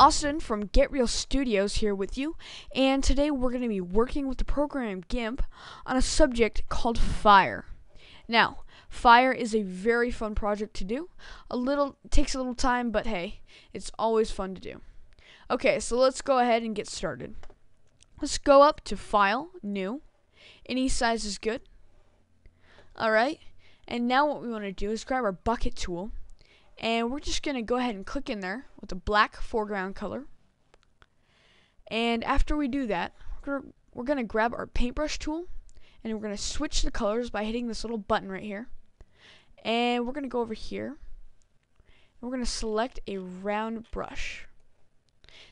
Austin from Get Real Studios here with you, and today we're going to be working with the program Gimp on a subject called fire. Now, fire is a very fun project to do. Takes a little time, but hey, it's always fun to do. Okay, so let's go ahead and get started. Let's go up to File, New. Any size is good. Alright, and now what we want to do is grab our bucket tool. And we're just going to go ahead and click in there with a black foreground color. And after we do that, we're going to grab our paintbrush tool. And we're going to switch the colors by hitting this little button right here. And we're going to go over here. And we're going to select a round brush.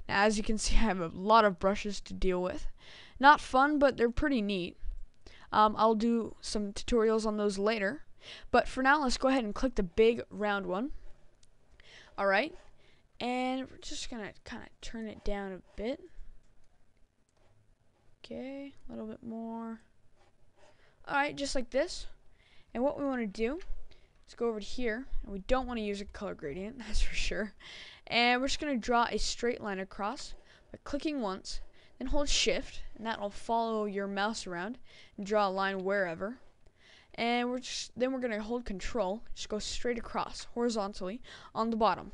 Now as you can see, I have a lot of brushes to deal with. Not fun, but they're pretty neat. I'll do some tutorials on those later. But for now, let's go ahead and click the big round one. Alright, and we're just going to kind of turn it down a bit. Okay, a little bit more. Alright, just like this. And what we want to do is go over to here, and we don't want to use a color gradient, that's for sure. And we're just going to draw a straight line across by clicking once, then hold shift, and that will follow your mouse around and draw a line wherever. And then we're going to hold control, just go straight across horizontally on the bottom.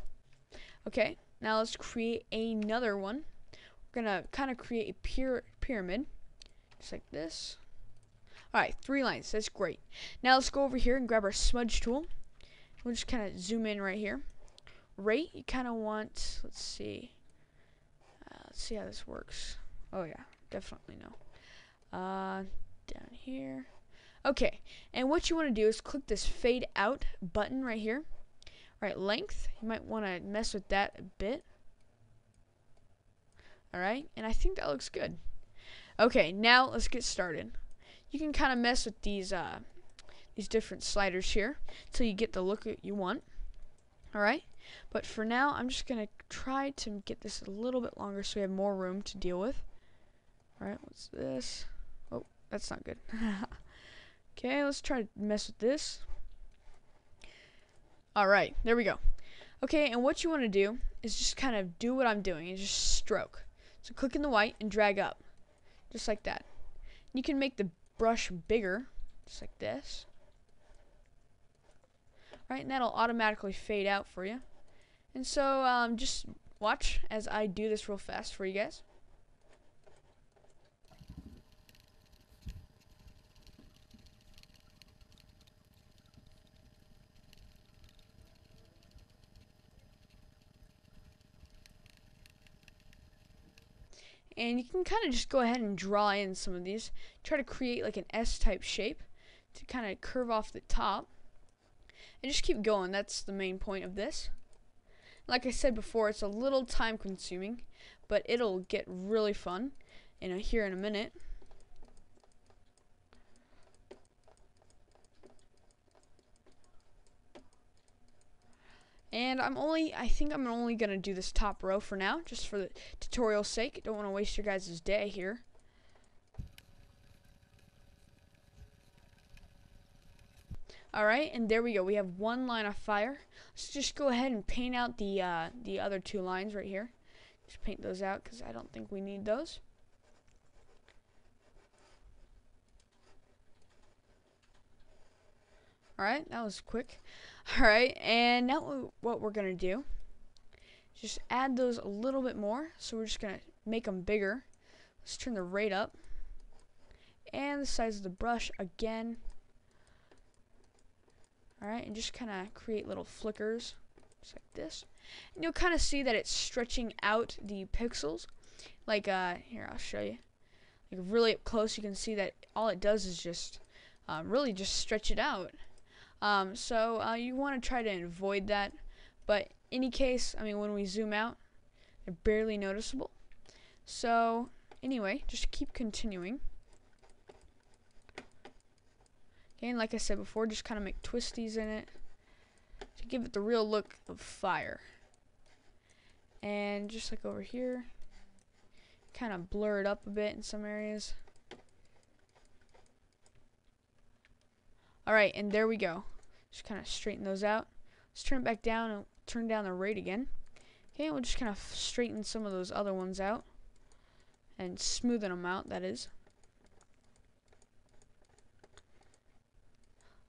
Okay, now let's create another one. We're going to kind of create a pyramid, just like this. Alright, 3 lines, that's great. Now let's go over here and grab our smudge tool. We'll just kind of zoom in right here. Right, you kind of want, let's see how this works. Oh yeah, definitely no. Down here. Okay, and what you want to do is click this fade out button right here. Alright, length, you might want to mess with that a bit. Alright, and I think that looks good. Okay, now let's get started. You can kind of mess with these different sliders here until you get the look that you want. Alright, but for now, I'm just going to try to get this a little bit longer so we have more room to deal with. Alright, what's this? Oh, that's not good. Okay, let's try to mess with this. Alright, there we go. Okay, and what you want to do is just kind of do what I'm doing and just stroke. So click in the white and drag up. Just like that. You can make the brush bigger, just like this. Alright, and that'll automatically fade out for you. And so, just watch as I do this real fast for you guys. And you can kind of just go ahead and draw in some of these. Try to create like an S-type shape to kind of curve off the top. And just keep going. That's the main point of this. Like I said before, it's a little time consuming, but it'll get really fun here in a minute. And I think I'm only going to do this top row for now, just for the tutorial's sake. Don't want to waste your guys' day here. Alright, and there we go. We have 1 line of fire. Let's just go ahead and paint out the other 2 lines right here. Just paint those out because I don't think we need those. Alright, that was quick. Alright, and now what we're going to do is just add those a little bit more. So we're just going to make them bigger. Let's turn the rate up. And the size of the brush again. Alright, and just kind of create little flickers, just like this. And you'll kind of see that it's stretching out the pixels. Like, here, I'll show you. Like, really up close, you can see that all it does is just, really just stretch it out. So you want to try to avoid that. But in any case, I mean, when we zoom out, they're barely noticeable. So, anyway, just keep continuing. Okay, and like I said before, just kind of make twisties in it to give it the real look of fire. And just like over here, kind of blur it up a bit in some areas. Alright, and there we go. Just kind of straighten those out. Let's turn it back down and turn down the rate again. Okay, we'll just kind of straighten some of those other ones out. And smoothen them out, that is.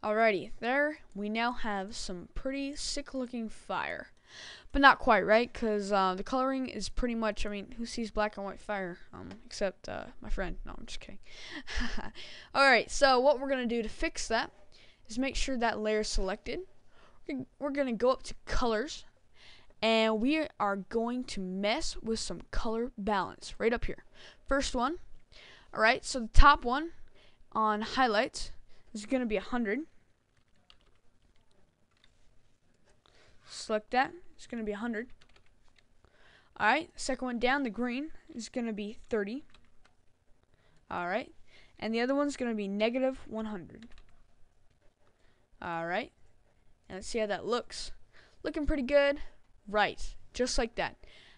Alrighty, there we now have some pretty sick looking fire. But not quite, right? Because the coloring is pretty much, I mean, who sees black and white fire? Except my friend. No, I'm just kidding. Alright, so what we're going to do to fix that is make sure that layer is selected. We're going to go up to colors. And we are going to mess with some color balance right up here. First one. Alright, so the top one on highlights is going to be 100. Select that. It's going to be 100. Alright, second one down, the green, is going to be 30. Alright, and the other one's going to be negative 100. Alright, and let's see how that looks. Looking pretty good. Right, just like that.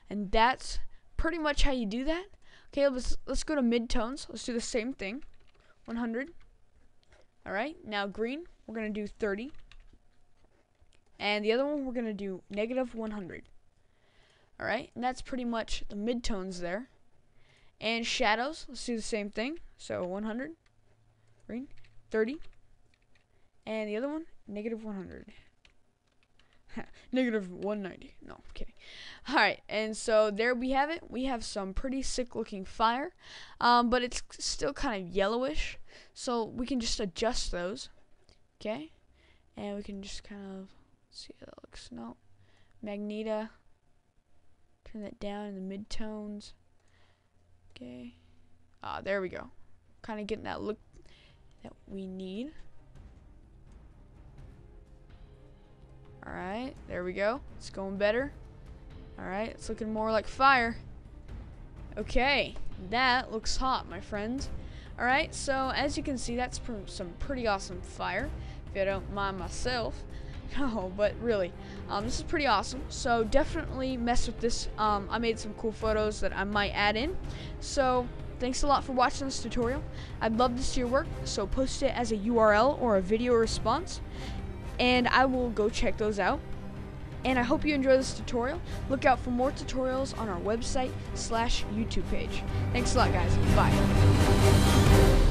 And that's pretty much how you do that. Okay, let's go to midtones. Let's do the same thing. 100. Alright, now green, we're going to do 30. And the other one, we're going to do negative 100. Alright, and that's pretty much the midtones there. And shadows, let's do the same thing. So 100, green, 30. And the other one, negative 100. Negative 190. No, I'm kidding. Alright, and so there we have it. We have some pretty sick looking fire. But it's still kind of yellowish. So we can just adjust those. Okay? And we can just kind of see how that looks. No. Magenta. Turn that down in the midtones. Okay. There we go. Kind of getting that look that we need. Alright, there we go. It's going better. Alright, it's looking more like fire. Okay, that looks hot, my friends. Alright, so as you can see, that's some pretty awesome fire, if I don't mind myself. No, but really, this is pretty awesome. So definitely mess with this. I made some cool photos that I might add in. So thanks a lot for watching this tutorial. I'd love to see your work, so post it as a URL or a video response, and I will go check those out. And I hope you enjoy this tutorial. Look out for more tutorials on our website / YouTube page. Thanks a lot, guys. Bye.